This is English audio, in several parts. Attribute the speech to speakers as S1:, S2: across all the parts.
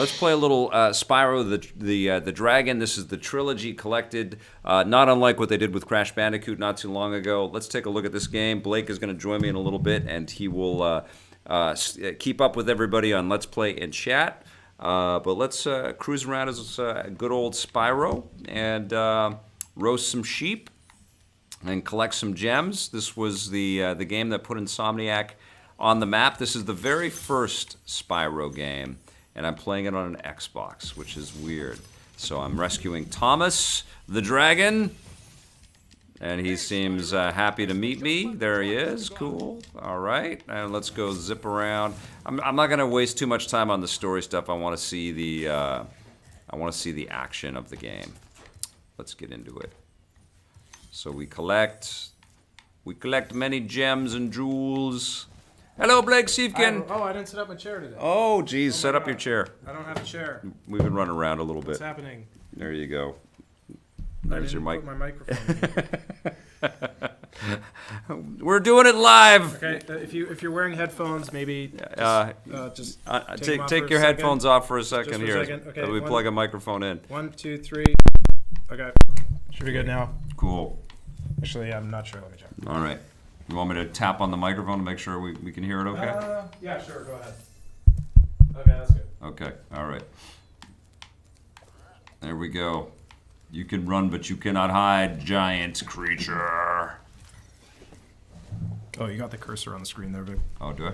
S1: Let's play a little Spyro the Dragon. This is the trilogy collected, not unlike what they did with Crash Bandicoot not too long ago. Let's take a look at this game. Blake is going to join me in a little bit, and he will keep up with everybody on Let's Play and Chat. But let's cruise around as good old Spyro and roast some sheep and collect some gems. This was the game that put Insomniac on the map. This is the very first Spyro game, and I'm playing it on an Xbox, which is weird. So I'm rescuing Thomas the Dragon, and he seems happy to meet me. There he is. Cool. All right, and let's go zip around. I'm not going to waste too much time on the story stuff. I want to see the action of the game. Let's get into it. So we collect many gems and jewels. Hello, Blake Siefken.
S2: I didn't set up my chair today.
S1: Oh, geez, set up your chair.
S2: I don't have a chair.
S1: We've been running around a little bit.
S2: What's happening?
S1: There you go. There's your mic.
S2: Put my microphone in.
S1: We're doing it live.
S2: Okay, if you're wearing headphones, maybe just
S1: take your headphones off for a second here.
S2: Okay,
S1: we plug a microphone in.
S2: 1, 2, 3. Okay, should be good now.
S1: Cool.
S2: Actually, I'm not sure. Let me check.
S1: All right. You want me to tap on the microphone to make sure we can hear it okay?
S2: Yeah, sure. Go ahead. Okay, that's good.
S1: Okay. All right. There we go. You can run, but you cannot hide, giant creature.
S2: Oh, you got the cursor on the screen there, Vic.
S1: Oh, do I?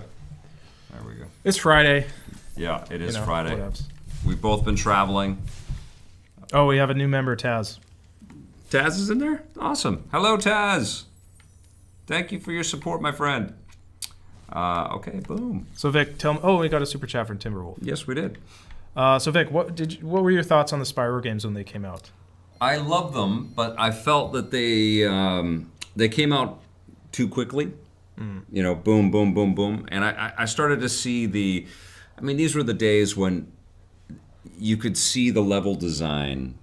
S1: There we go.
S2: It's Friday.
S1: Yeah, it is Friday.
S2: Whatevs.
S1: We've both been traveling.
S2: Oh, we have a new member, Taz.
S1: Taz is in there? Awesome. Hello, Taz. Thank you for your support, my friend. Okay, boom.
S2: So, Vic, tell me. Oh, we got a super chat from Timberwolf.
S1: Yes, we did.
S2: So, Vic, what were your thoughts on the Spyro games when they came out?
S1: I love them, but I felt that they came out too quickly. You know, boom, boom, boom, boom. And I started to see these were the days when you could see the level design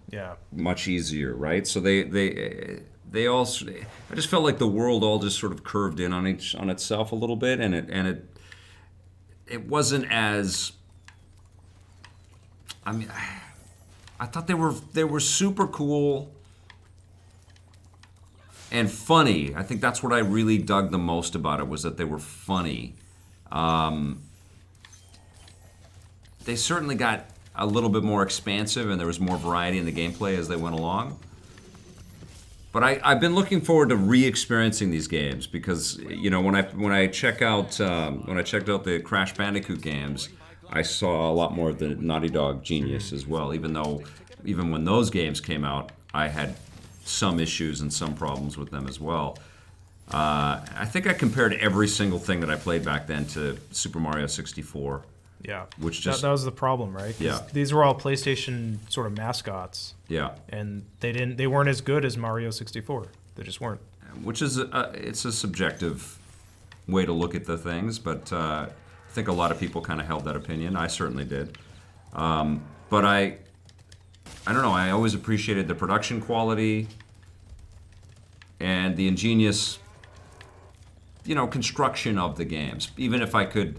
S1: much easier, right? So they also, I just felt like the world all just sort of curved in on itself a little bit, and it wasn't as, I mean, I thought they were super cool and funny. I think that's what I really dug the most about it, was that they were funny. They certainly got a little bit more expansive, and there was more variety in the gameplay as they went along. But I've been looking forward to re-experiencing these games because, you know, when I checked out the Crash Bandicoot games, I saw a lot more of the Naughty Dog genius as well. Even when those games came out, I had some issues and some problems with them as well. I think I compared every single thing that I played back then to Super Mario 64.
S2: Yeah,
S1: which just
S2: that was the problem, right?
S1: Yeah,
S2: these were all PlayStation sort of mascots.
S1: Yeah,
S2: and they weren't as good as Mario 64. They just weren't.
S1: Which is it's a subjective way to look at the things, but I think a lot of people kind of held that opinion. I certainly did, but I don't know. I always appreciated the production quality and the ingenious, you know, construction of the games. Even if I could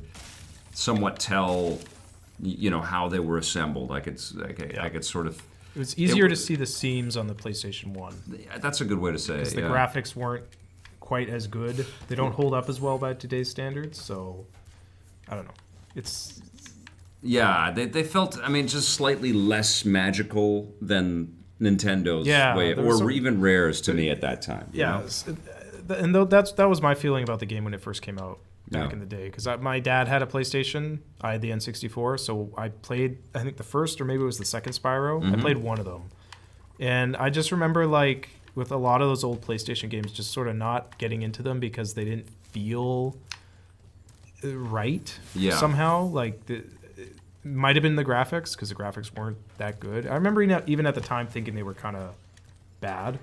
S1: somewhat tell, you know, how they were assembled. I could sort of.
S2: It was easier to see the seams on the PlayStation 1.
S1: That's a good way to say it.
S2: Because the graphics weren't quite as good. They don't hold up as well by today's standards. So, I don't know. It's.
S1: Yeah, they felt, I mean, just slightly less magical than Nintendo's way, or even Rare's to me at that time.
S2: Yeah, and that was my feeling about the game when it first came out. Back in the day, because my dad had a PlayStation, I had the N64, so I played, I think the first or maybe it was the second Spyro. I played one of them, and I just remember, like, with a lot of those old PlayStation games, just sort of not getting into them because they didn't feel right somehow. Like, it might have been the graphics, because the graphics weren't that good. I remember even at the time thinking they were kind of bad,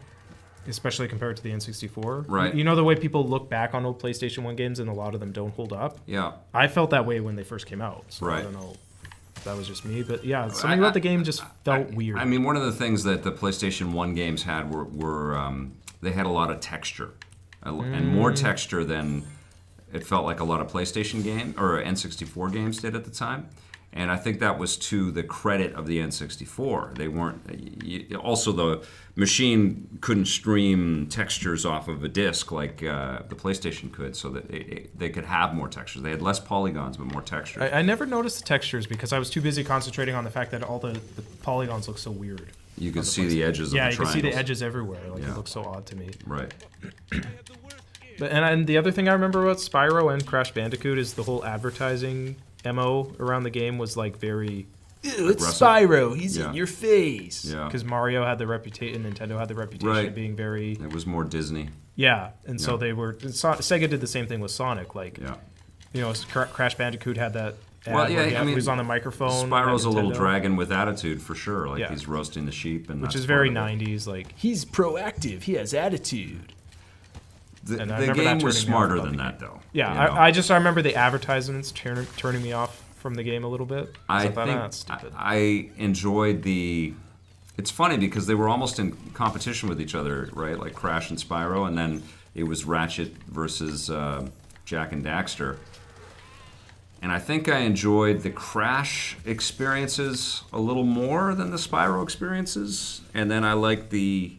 S2: especially compared to the N64.
S1: Right.
S2: You know the way people look back on old PlayStation 1 games and a lot of them don't hold up?
S1: Yeah.
S2: I felt that way when they first came out. So
S1: right.
S2: I don't know if that was just me. But yeah, something about the game just felt weird.
S1: I mean, one of the things that the PlayStation 1 games had were they had a lot of texture. And more texture than it felt like a lot of PlayStation games or N64 games did at the time. And I think that was to the credit of the N64. They weren't. Also, the machine couldn't stream textures off of a disc like the PlayStation could, so that they could have more textures. They had less polygons, but more textures.
S2: I never noticed the textures because I was too busy concentrating on the fact that all the polygons look so weird.
S1: You could see the edges of the triangles.
S2: Yeah, you can see the edges everywhere. Like, it looks so odd to me.
S1: Right.
S2: And the other thing I remember about Spyro and Crash Bandicoot is the whole advertising MO around the game was like very...
S3: Ew, it's Spyro. He's in your face.
S1: Yeah.
S2: Because Mario had the reputation, Nintendo had the reputation of being very...
S1: It was more Disney.
S2: Yeah, and so they were... Sega did the same thing with Sonic. Like, you know, Crash Bandicoot had that ad where he was on the microphone.
S1: Spyro's a little dragon with attitude, for sure. Like, he's roasting the sheep. And
S2: which is very 90s. Like,
S3: he's proactive. He has attitude.
S1: The game was smarter than that, though.
S2: Yeah, I remember the advertisements turning me off from the game a little bit.
S1: I enjoyed the... It's funny because they were almost in competition with each other, right? Like Crash and Spyro, and then it was Ratchet versus Jak and Daxter. And I think I enjoyed the Crash experiences a little more than the Spyro experiences. And then I liked the...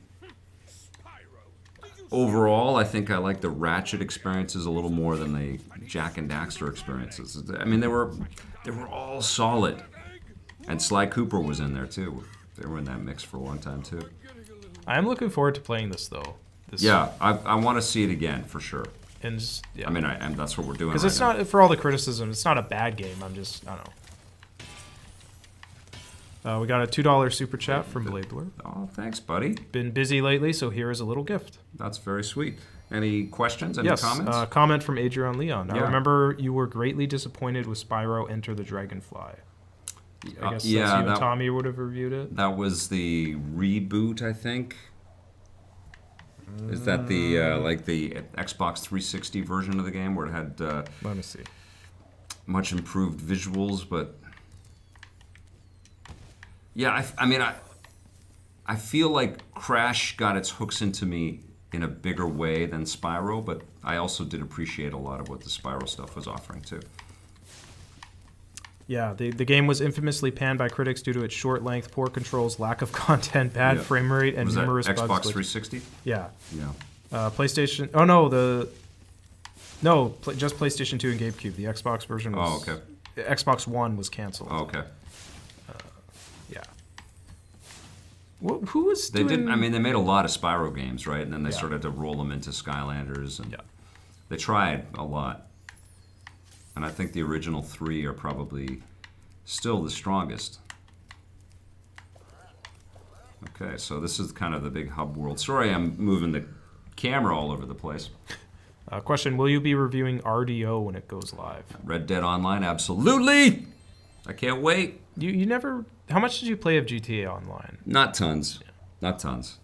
S1: Overall, I think I like the Ratchet experiences a little more than the Jak and Daxter experiences. I mean, they were all solid, and Sly Cooper was in there too. They were in that mix for a long time too.
S2: I am looking forward to playing this though.
S1: I want to see it again for sure.
S2: And just,
S1: I mean, that's what we're doing.
S2: Because it's not, for all the criticism, it's not a bad game. I don't know. We got a $2 super chat from Blabler.
S1: Oh, thanks, buddy.
S2: Been busy lately, so here is a little gift.
S1: That's very sweet. Any questions? Any comments?
S2: Yes, comment from Adrian Leon. I remember you were greatly disappointed with Spyro Enter the Dragonfly. I guess you and Tommy would have reviewed it.
S1: That was the reboot, I think. Is that the like the Xbox 360 version of the game where it had
S2: let me see,
S1: much improved visuals, but... Yeah, I feel like Crash got its hooks into me in a bigger way than Spyro, but I also did appreciate a lot of what the Spyro stuff was offering too.
S2: Yeah, the game was infamously panned by critics due to its short length, poor controls, lack of content, bad frame rate, and numerous bugs.
S1: Xbox 360?
S2: Yeah.
S1: Yeah.
S2: PlayStation... Oh, no, just PlayStation 2 and GameCube. The Xbox version was... Oh, okay. Xbox One was canceled.
S1: Oh, okay.
S2: Who was doing...
S1: They didn't. I mean, they made a lot of Spyro games, right? And then they started to roll them into Skylanders, and they tried a lot. And I think the original 3 are probably still the strongest. Okay, so this is kind of the big hub world. Sorry, I'm moving the camera all over the place.
S2: Question: will you be reviewing RDO when it goes live?
S1: Red Dead Online, absolutely. I can't wait.
S2: You never... How much did you play of GTA Online?
S1: Not tons. Not tons.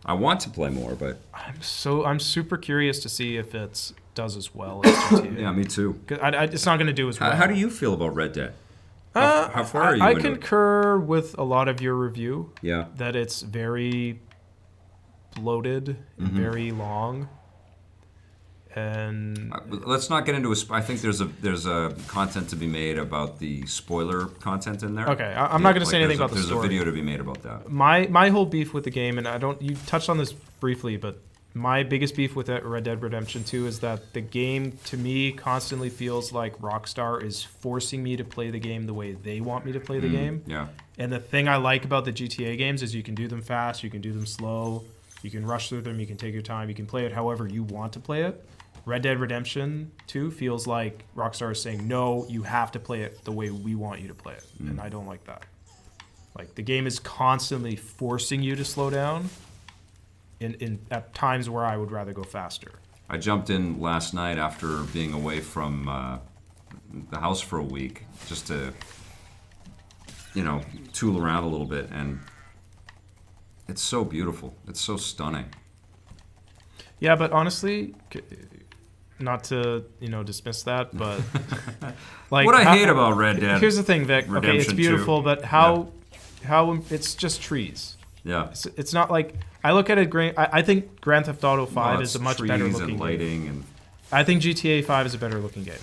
S1: I want to play more, but...
S2: I'm super curious to see if it does as well as GTA.
S1: Yeah, me too.
S2: It's not going to do as well.
S1: How do you feel about Red Dead? How far are you
S2: I concur with a lot of your review.
S1: Yeah.
S2: That it's very bloated and very long. And
S1: let's not get into I think there's a content to be made about the spoiler content in there.
S2: Okay, I'm not going to say anything about the story.
S1: There's a video to be made about that.
S2: My whole beef with the game, and you touched on this briefly, but my biggest beef with Red Dead Redemption 2 is that the game, to me, constantly feels like Rockstar is forcing me to play the game the way they want me to play the game.
S1: Yeah.
S2: And the thing I like about the GTA games is you can do them fast, you can do them slow, you can rush through them, you can take your time, you can play it however you want to play it. Red Dead Redemption 2 feels like Rockstar is saying, no, you have to play it the way we want you to play it. And I don't like that. Like, the game is constantly forcing you to slow down at times where I would rather go faster.
S1: I jumped in last night after being away from the house for a week just to, tool around a little bit. And it's so beautiful. It's so stunning.
S2: Yeah, but honestly... Not to dismiss that, but like
S1: what I hate about Red Dead.
S2: Here's the thing, Vic.
S1: Redemption
S2: okay, it's beautiful, 2. But how it's just trees.
S1: Yeah,
S2: it's not like I look at it. I think Grand Theft Auto 5 is a much better looking
S1: lighting
S2: game.
S1: And
S2: I think GTA 5 is a better looking game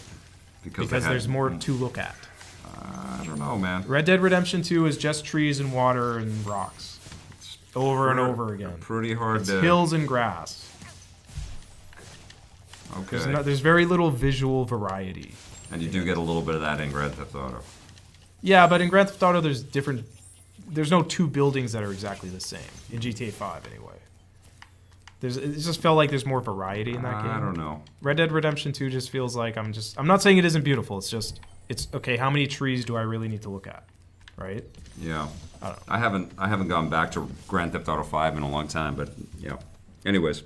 S2: because
S1: they
S2: there's more to look at.
S1: I don't know, man.
S2: Red Dead Redemption 2 is just trees and water and rocks. Over and over again.
S1: Pretty hard
S2: It's
S1: to...
S2: hills and grass.
S1: Okay.
S2: There's very little visual variety.
S1: And you do get a little bit of that in Grand Theft Auto.
S2: Yeah, but in Grand Theft Auto, there's no two buildings that are exactly the same. In GTA 5, anyway. It just felt like there's more variety in that game.
S1: I don't know.
S2: Red Dead Redemption 2 just feels like I'm not saying it isn't beautiful. It's okay, how many trees do I really need to look at? Right?
S1: Yeah.
S2: I don't know.
S1: I haven't gone back to Grand Theft Auto 5 in a long time, but yeah. Anyways.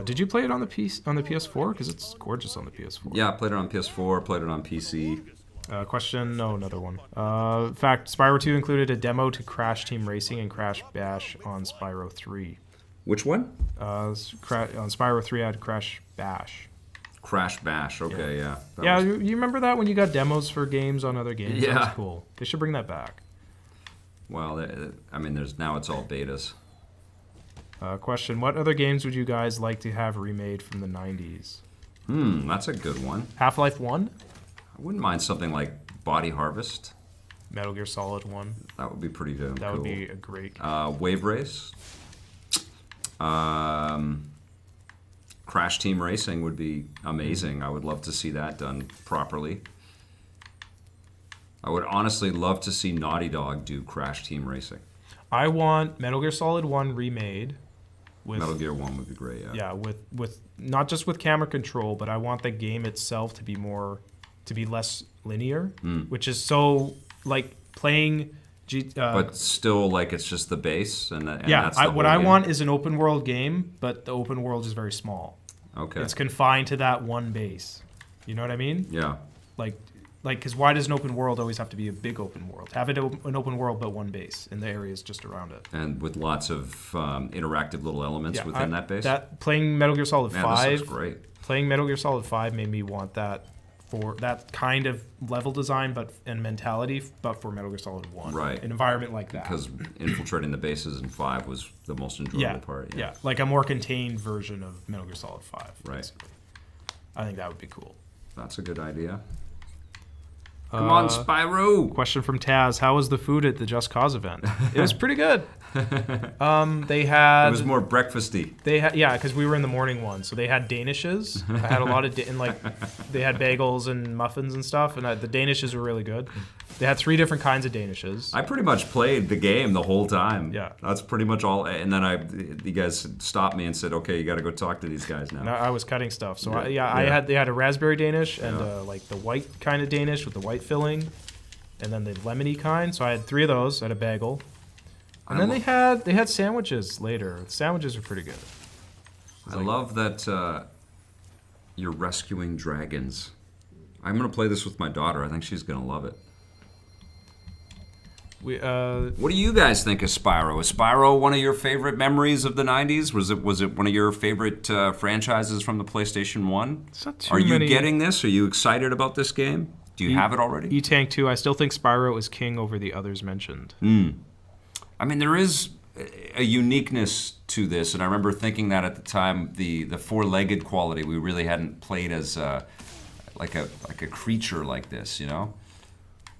S2: Did you play it on the PS4? Because it's gorgeous on the PS4.
S1: Yeah, I played it on PS4, played it on PC.
S2: Question? No, another one. In fact, Spyro 2 included a demo to Crash Team Racing and Crash Bash on Spyro 3.
S1: Which one?
S2: On Spyro 3, I had Crash Bash.
S1: Crash Bash. Okay, yeah.
S2: Yeah, you remember that when you got demos for games on other games?
S1: Yeah.
S2: That was cool. They should bring that back.
S1: Well, I mean, now it's all betas.
S2: Question: what other games would you guys like to have remade from the 90s?
S1: That's a good one.
S2: Half-Life 1?
S1: I wouldn't mind something like Body Harvest.
S2: Metal Gear Solid 1?
S1: That would be pretty good.
S2: That would be a great game.
S1: Wave Race. Crash Team Racing would be amazing. I would love to see that done properly. I would honestly love to see Naughty Dog do Crash Team Racing.
S2: I want Metal Gear Solid 1 remade.
S1: Metal Gear 1 would be great, yeah.
S2: Yeah, with not just with camera control, but I want the game itself to be less linear, which is so like playing.
S1: But still, like it's just the base, and
S2: yeah.
S1: that's the
S2: What
S1: whole
S2: I
S1: game.
S2: want is an open world game, but the open world is very small.
S1: Okay.
S2: It's confined to that one base. You know what I mean?
S1: Yeah.
S2: Like, because why does an open world always have to be a big open world? Have it an open world, but one base, and the areas just around it.
S1: And with lots of interactive little elements within that base.
S2: Playing Metal Gear Solid 5.
S1: This looks great.
S2: Playing Metal Gear Solid 5 made me want that for that kind of level design, and mentality, but for Metal Gear Solid 1.
S1: Right.
S2: An environment like that.
S1: Because infiltrating the bases in 5 was the most enjoyable part.
S2: Yeah, like a more contained version of Metal Gear Solid 5.
S1: Right.
S2: Basically. I think that would be cool.
S1: That's a good idea. Come on, Spyro!
S2: Question from Taz: how was the food at the Just Cause event? It was pretty good. They had.
S1: It was more breakfasty.
S2: They had, yeah, because we were in the morning one, so they had Danishes. I had a lot of they had bagels and muffins and stuff, and the Danishes were really good. They had 3 different kinds of Danishes.
S1: I pretty much played the game the whole time.
S2: Yeah.
S1: That's pretty much all. And then you guys stopped me and said, "Okay, you got to go talk to these guys now."
S2: And I was cutting stuff, so
S1: Yeah.
S2: they had a raspberry Danish and like the white kind of Danish with the white filling, and then the lemony kind. So I had 3 of those. I had a bagel, and then they had sandwiches later. The sandwiches were pretty good.
S1: I love that you're rescuing dragons. I'm gonna play this with my daughter. I think she's gonna love it. What do you guys think of Spyro? Is Spyro one of your favorite memories of the 90s? Was it one of your favorite franchises from the PlayStation 1?
S2: It's not too
S1: Are you
S2: many.
S1: getting this? Are you excited about this game? Do you have it already?
S2: E-Tank 2, I still think Spyro is king over the others mentioned.
S1: I mean, there is a uniqueness to this, and I remember thinking that at the time, the four-legged quality, we really hadn't played as like a creature like this, you know?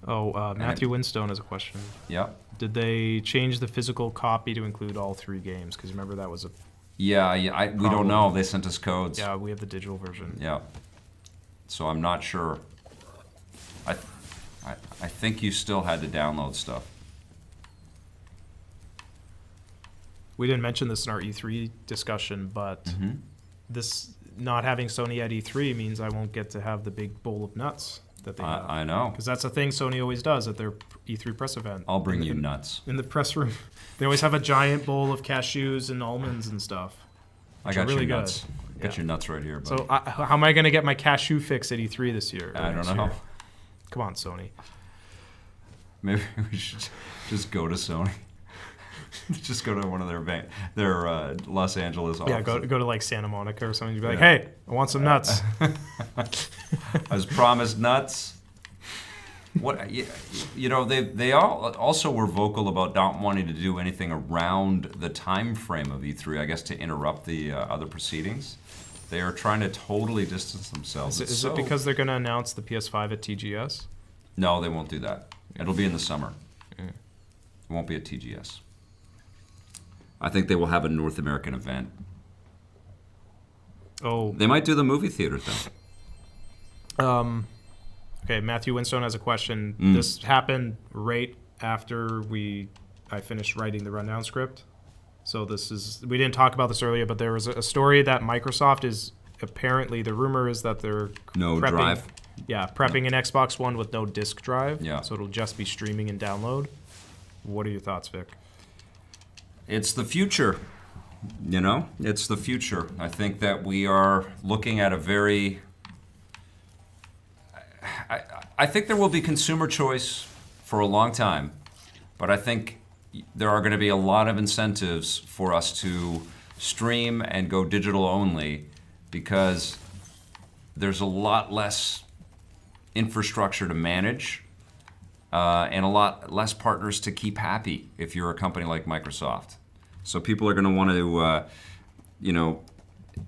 S2: Oh, Matthew Winstone has a question.
S1: Yep.
S2: Did they change the physical copy to include all 3 games? Because remember that was a...
S1: Yeah, we don't know. They sent us codes.
S2: Yeah, we have the digital version.
S1: Yeah. So I'm not sure. I think you still had to download stuff.
S2: We didn't mention this in our E3 discussion, but this not having Sony at E3 means I won't get to have the big bowl of nuts that they have.
S1: I know.
S2: Because that's a thing Sony always does at their E3 press event.
S1: I'll bring you nuts.
S2: In the press room, they always have a giant bowl of cashews and almonds and stuff.
S1: I got
S2: really
S1: your nuts.
S2: good.
S1: Got your nuts right here, buddy.
S2: So how am I going to get my cashew fix at E3 this year?
S1: I don't
S2: next
S1: know.
S2: year? Come on, Sony.
S1: Maybe we should just go to Sony. Just go to one of their Los Angeles offices.
S2: Yeah, go to like Santa Monica or something. You'd be like, hey, I want some nuts.
S1: I was promised nuts. What you know? They all also were vocal about not wanting to do anything around the time frame of E3. I guess to interrupt the other proceedings. They are trying to totally distance themselves.
S2: Is it because they're going to announce the PS5 at TGS?
S1: No, they won't do that. It'll be in the summer. It won't be at TGS. I think they will have a North American event.
S2: Oh.
S1: They might do the movie theater thing.
S2: Okay, Matthew Winstone has a question. This happened right after I finished writing the rundown script. So we didn't talk about this earlier, but there was a story that Microsoft is apparently, the rumor is that they're prepping,
S1: drive.
S2: Yeah, prepping an Xbox One with no disk drive.
S1: Yeah.
S2: So it'll just be streaming and download. What are your thoughts, Vic?
S1: It's the future. It's the future. I think that we are looking at a very... I think there will be consumer choice for a long time, but I think there are going to be a lot of incentives for us to stream and go digital only because there's a lot less infrastructure to manage and a lot less partners to keep happy if you're a company like Microsoft. So people are going to want to,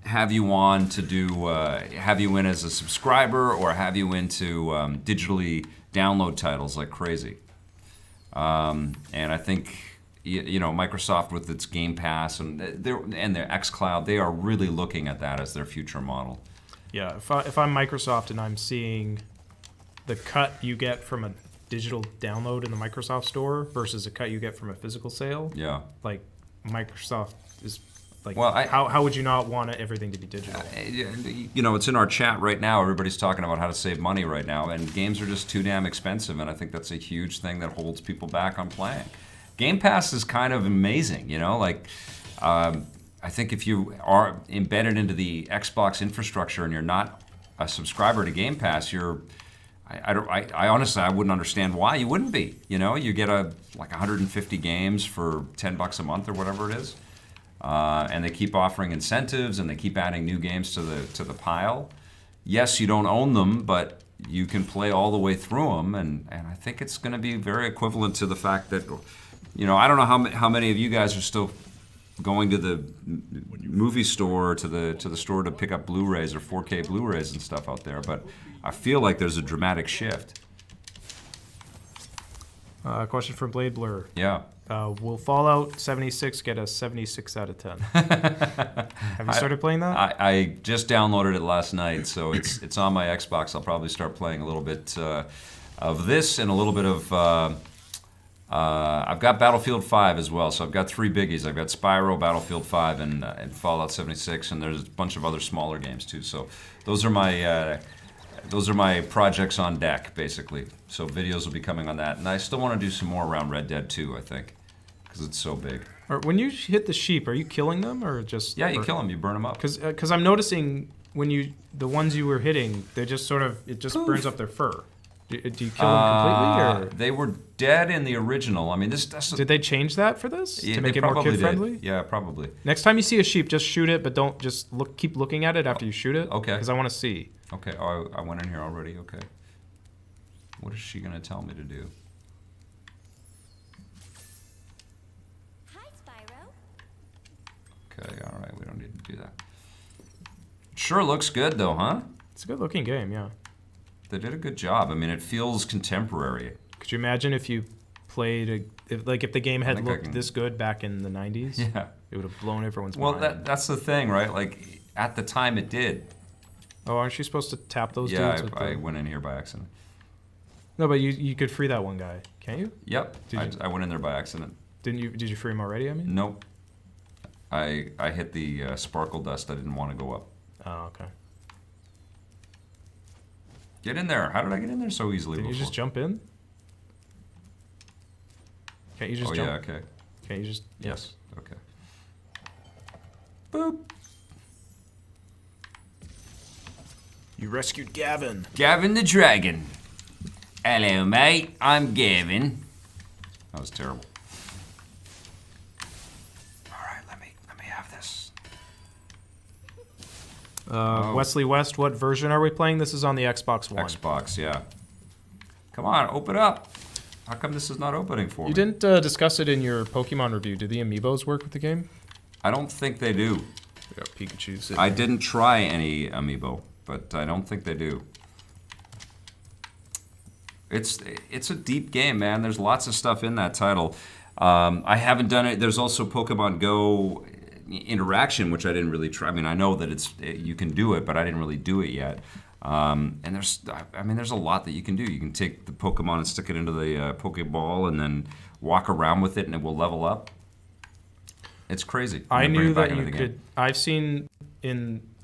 S1: have you on to do, have you in as a subscriber or have you in to digitally download titles like crazy. And I think, Microsoft with its Game Pass and their xCloud, they are really looking at that as their future model.
S2: Yeah, if I'm Microsoft and I'm seeing the cut you get from a digital download in the Microsoft Store versus a cut you get from a physical sale,
S1: Yeah.
S2: like Microsoft is like,
S1: Well,
S2: how would you not want everything to be digital?
S1: It's in our chat right now. Everybody's talking about how to save money right now, and games are just too damn expensive, and I think that's a huge thing that holds people back on playing. Game Pass is kind of amazing, I think if you are embedded into the Xbox infrastructure and you're not a subscriber to Game Pass, I honestly, I wouldn't understand why you wouldn't be. You get 150 games for $10 a month or whatever it is. And they keep offering incentives, and they keep adding new games to the pile. Yes, you don't own them, but you can play all the way through them, and I think it's going to be very equivalent to the fact that, I don't know how many of you guys are still going to the movie store or to the store to pick up Blu-rays or 4K Blu-rays and stuff out there, but I feel like there's a dramatic shift.
S2: Question from Blade Blur.
S1: Yeah.
S2: Will Fallout 76 get a 76 out of 10? Have you started playing that?
S1: I just downloaded it last night, so it's on my Xbox. I'll probably start playing a little bit of this and a little bit of... I've got Battlefield 5 as well, so I've got three biggies. I've got Spyro, Battlefield 5, and Fallout 76, and there's a bunch of other smaller games too. So those are my projects on deck, basically. So videos will be coming on that. And I still want to do some more around Red Dead 2, I think, because it's so big.
S2: When you hit the sheep, are you killing them or just...
S1: Yeah, you kill them. You burn them up.
S2: Because I'm noticing the ones you were hitting, they just it just burns up their fur. Do you kill them completely? Or?
S1: They were dead in the original. I mean,
S2: Did they change that for this
S1: Yeah,
S2: to make
S1: they
S2: it more
S1: probably
S2: kid-friendly?
S1: did. Yeah, probably.
S2: Next time you see a sheep, just shoot it, but don't just keep looking at it after you shoot it.
S1: Okay.
S2: Because I want to see.
S1: Okay. Oh, I went in here already. Okay. What is she going to tell me to do?
S4: Hi, Spyro.
S1: Okay, all right. We don't need to do that. Sure looks good, though, huh?
S2: It's a good-looking game, yeah.
S1: They did a good job. I mean, it feels contemporary.
S2: Could you imagine if you played if the game had
S1: think I
S2: looked
S1: can-
S2: this good back in the 90s?
S1: Yeah.
S2: It would have blown everyone's
S1: Well,
S2: mind.
S1: that's the thing, right? Like, at the time it did.
S2: Oh, aren't you supposed to tap those
S1: Yeah,
S2: dudes? with
S1: I
S2: the...
S1: went in here by accident.
S2: No, but you could free that one guy, can't you?
S1: Yep.
S2: Did
S1: I went in there by accident.
S2: Did you free him already? I mean.
S1: Nope. I hit the sparkle dust. I didn't want to go up.
S2: Oh, okay.
S1: Get in there. How did I get in there so easily
S2: Did you
S1: before?
S2: just jump in? Can't you just
S1: Oh,
S2: jump?
S1: yeah, okay.
S2: Can't you just?
S1: Yes. Okay. Boop.
S3: You rescued Gavin.
S1: Gavin the Dragon. Hello, mate. I'm Gavin. That was terrible. All right, let me have this.
S2: Wesley West, what version are we playing? This is on the Xbox One.
S1: Xbox, yeah. Come on, open up. How come this is not opening for me?
S2: You didn't discuss it in your Pokemon review. Do the amiibos work with the game?
S1: I don't think they do.
S2: We got Pikachu sitting
S1: I
S2: here.
S1: didn't try any amiibo, but I don't think they do. It's a deep game, man. There's lots of stuff in that title. I haven't done it. There's also Pokemon Go interaction, which I didn't really try. I mean, I know that you can do it, but I didn't really do it yet. And there's a lot that you can do. You can take the Pokemon and stick it into the Pokeball, and then walk around with it, and it will level up. It's crazy.
S2: I knew that you could.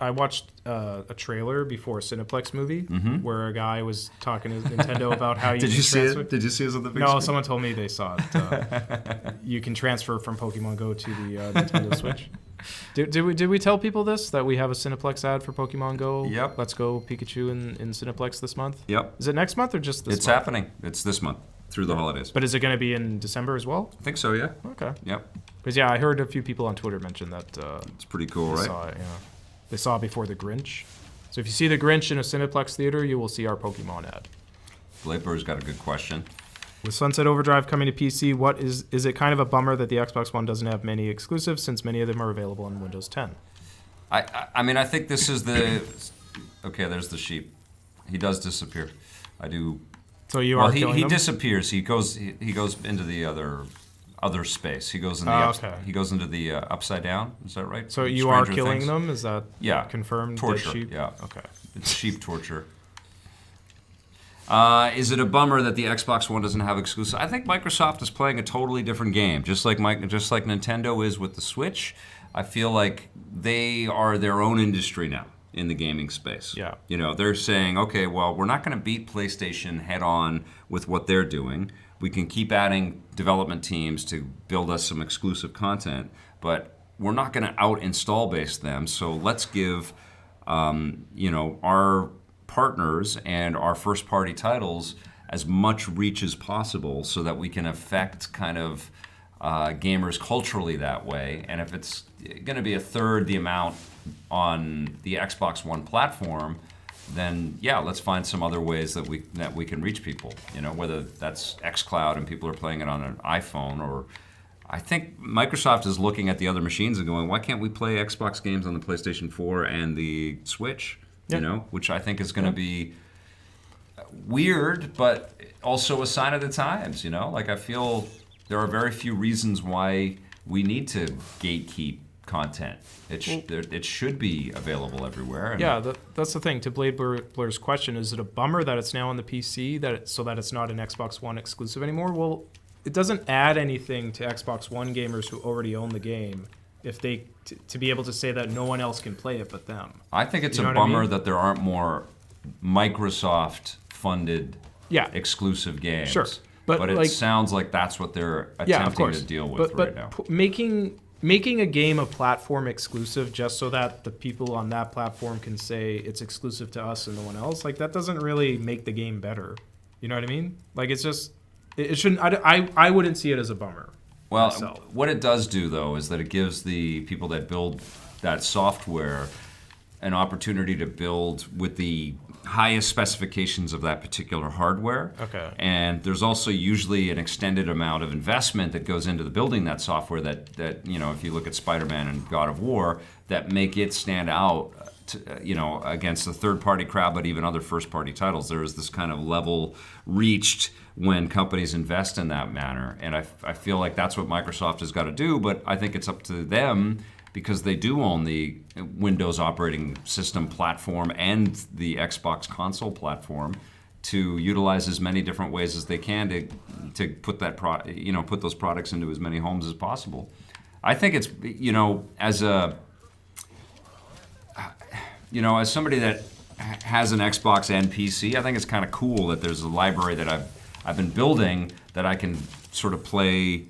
S2: I watched a trailer before a Cineplex movie where a guy was talking to Nintendo about how you
S1: Did
S2: can
S1: you see
S2: transfer.
S1: it? Did you see it on the big
S2: No,
S1: screen?
S2: someone told me they saw it. You can transfer from Pokemon Go to the Nintendo Switch. Did we tell people this, that we have a Cineplex ad for Pokemon Go?
S1: Yep.
S2: Let's Go Pikachu in Cineplex this month?
S1: Yep.
S2: Is it next month or just this
S1: It's
S2: month?
S1: happening. It's this month through the holidays.
S2: But is it going to be in December as well?
S1: I think so, yeah.
S2: Okay.
S1: Yep.
S2: Because, I heard a few people on Twitter mention that
S1: It's pretty cool,
S2: they
S1: right?
S2: saw it, They saw it before The Grinch. So if you see The Grinch in a Cineplex theater, you will see our Pokemon ad.
S1: Blaper's got a good question.
S2: With Sunset Overdrive coming to PC, is it kind of a bummer that the Xbox One doesn't have many exclusives, since many of them are available on Windows 10?
S1: I mean, I think this is the... Okay, there's the sheep. He does disappear. I do...
S2: So you
S1: Well,
S2: are killing
S1: he
S2: them?
S1: disappears. He goes into the other space. He goes in the
S2: okay.
S1: he goes into the upside down. Is that right?
S2: So
S1: From
S2: you are
S1: Stranger
S2: killing
S1: Things?
S2: them? Is that confirmed? Dead
S1: Torture.
S2: sheep?
S1: Yeah.
S2: Okay.
S1: It's sheep torture. Is it a bummer that the Xbox One doesn't have exclusive? I think Microsoft is playing a totally different game, just like Nintendo is with the Switch. I feel like they are their own industry now in the gaming space.
S2: Yeah.
S1: They're saying, okay, well, we're not going to beat PlayStation head on with what they're doing. We can keep adding development teams to build us some exclusive content, but we're not going to out-install base them. So let's give, our partners and our first-party titles as much reach as possible, so that we can affect kind of gamers culturally that way. And if it's going to be a third the amount on the Xbox One platform, then let's find some other ways that we can reach people. Whether that's xCloud and people are playing it on an iPhone, or I think Microsoft is looking at the other machines and going, why can't we play Xbox games on the PlayStation 4 and the Switch? Which I think is going to be weird, but also a sign of the times. Like, I feel there are very few reasons why we need to gatekeep content. It should be available everywhere.
S2: That's the thing. To Blade Blur's question, is it a bummer that it's now on the PC, so that it's not an Xbox One exclusive anymore? Well, it doesn't add anything to Xbox One gamers who already own the game if they to be able to say that no one else can play it but them.
S1: I think it's
S2: You know
S1: a
S2: what I
S1: bummer
S2: mean?
S1: that there aren't more Microsoft-funded exclusive games.
S2: Sure.
S1: But it
S2: like,
S1: sounds like that's what they're
S2: of
S1: attempting
S2: course.
S1: to deal with right now.
S2: Making a game a platform exclusive just so that the people on that platform can say it's exclusive to us and no one else, like, that doesn't really make the game better. You know what I mean? Like, it's just, it shouldn't, I wouldn't see it as a bummer.
S1: Well,
S2: myself.
S1: What it does do, though, is that it gives the people that build that software an opportunity to build with the highest specifications of that particular hardware.
S2: Okay.
S1: And there's also usually an extended amount of investment that goes into the building that software that if you look at Spider-Man and God of War, that make it stand out against the third-party crowd, but even other first-party titles. There is this kind of level reached when companies invest in that manner. And I feel like that's what Microsoft has got to do, but I think it's up to them, because they do own the Windows operating system platform and the Xbox console platform, to utilize as many different ways as they can to put that put those products into as many homes as possible. I think it's as somebody that has an Xbox and PC, I think it's kind of cool that there's a library that I've been building that I can sort of play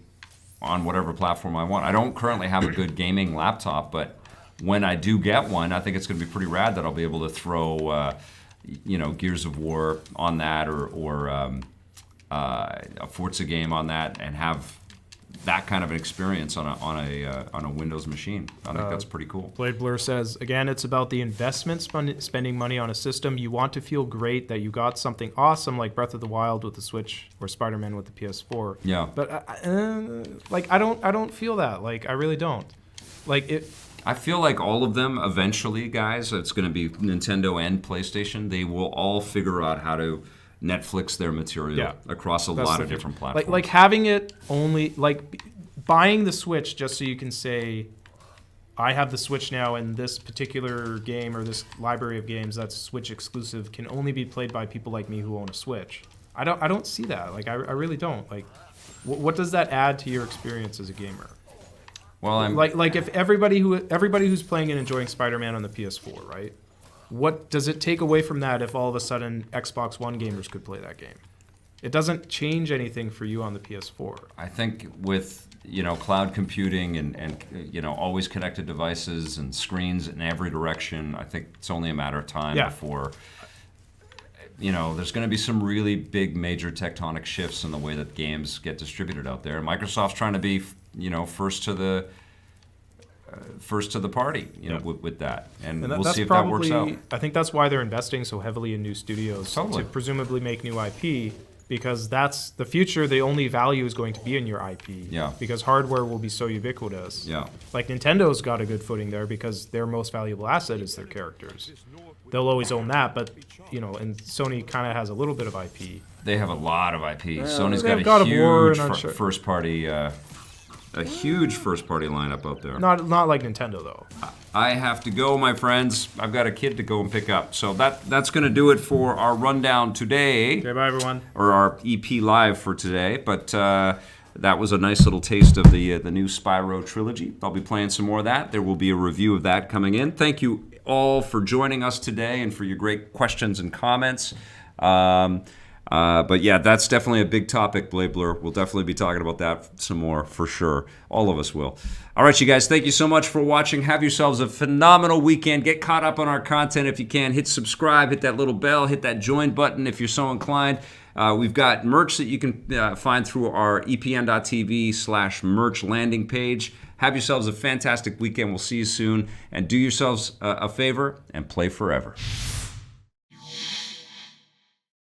S1: on whatever platform I want. I don't currently have a good gaming laptop, but when I do get one, I think it's going to be pretty rad that I'll be able to throw, Gears of War on that, or a Forza game on that, and have that kind of an experience on a Windows machine. I think that's pretty cool.
S2: Blade Blur says, again, it's about the investment, spending money on a system. You want to feel great that you got something awesome like Breath of the Wild with the Switch or Spider-Man with the PS4.
S1: Yeah.
S2: But I don't feel that. Like, I really don't. Like, it.
S1: I feel like all of them eventually, guys, it's going to be Nintendo and PlayStation. They will all figure out how to Netflix their material
S2: Yeah.
S1: across a
S2: That's
S1: lot
S2: the
S1: of
S2: future.
S1: different platforms.
S2: Like having it only buying the Switch just so you can say, I have the Switch now, and this particular game or this library of games that's Switch exclusive can only be played by people like me who own a Switch. I don't see that. Like I really don't. Like, what does that add to your experience as a gamer?
S1: Well, I'm
S2: Like if everybody who's playing and enjoying Spider-Man on the PS4, right? What does it take away from that if all of a sudden Xbox One gamers could play that game? It doesn't change anything for you on the PS4.
S1: I think with cloud computing and always connected devices and screens in every direction, I think it's only a matter of time before there's going to be some really big major tectonic shifts in the way that games get distributed out there. Microsoft's trying to be first to the party with that, and we'll see if that works out.
S2: I think that's why they're investing so heavily in new studios
S1: Totally.
S2: to presumably make new IP. Because that's the future. The only value is going to be in your IP.
S1: Yeah.
S2: Because hardware will be so ubiquitous.
S1: Yeah.
S2: Like Nintendo's got a good footing there because their most valuable asset is their characters. They'll always own that, but and Sony kind of has a little bit of IP.
S1: They have a lot of IP. Sony's
S2: they
S1: got
S2: have God
S1: a
S2: of War
S1: huge
S2: and Uncharted.
S1: first party, a huge first party lineup out there.
S2: Not like Nintendo though.
S1: I have to go, my friends. I've got a kid to go and pick up. So that's going to do it for our rundown today.
S2: Okay, bye everyone.
S1: Or our EP live for today. But that was a nice little taste of the new Spyro trilogy. I'll be playing some more of that. There will be a review of that coming in. Thank you all for joining us today and for your great questions and comments. But yeah, that's definitely a big topic, Blabler. We'll definitely be talking about that some more for sure. All of us will. All right, you guys, thank you so much for watching. Have yourselves a phenomenal weekend. Get caught up on our content if you can. Hit subscribe, hit that little bell, hit that join button if you're so inclined. We've got merch that you can find through our epn.tv/merch landing page. Have yourselves a fantastic weekend. We'll see you soon. And do yourselves a favor and play forever.